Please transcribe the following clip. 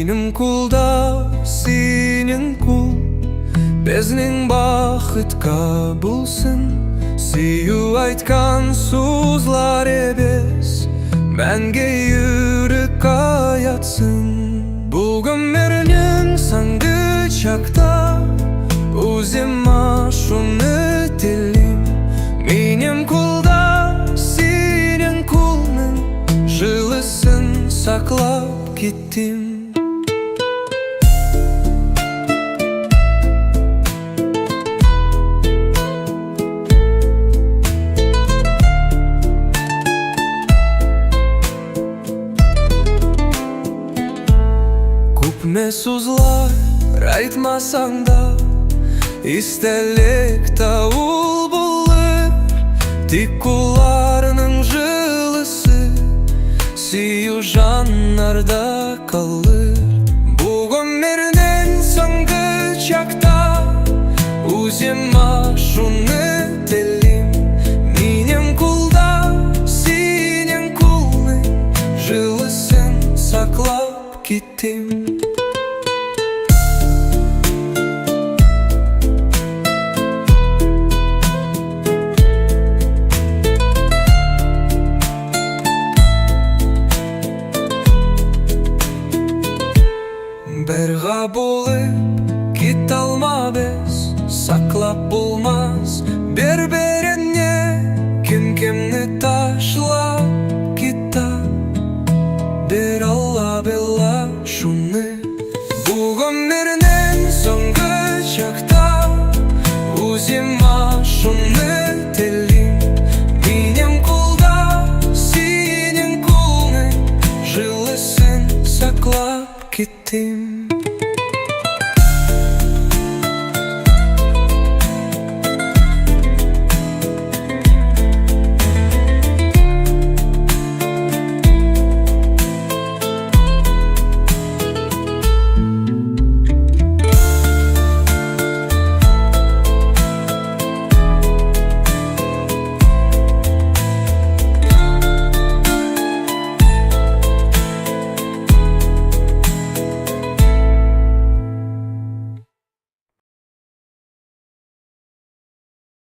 Минем кулда синен кул, безнең бақытқа булсын. Сию айткан сузлар эбес, мәңге йөрек аятсын. Бул гомернең соңгы чакта үзем ашуны телим. Минем кулда синең кулның җылысын саклап киттим. Күпме сузлар айтмасаң да, истелек та ул булыр. Тик кулларның җылысы сөю жаннарда калыр. Бу гомернең соңгы чакта үзем ашуны телим. Минем кулда синең кулның җылысын саклап киттим.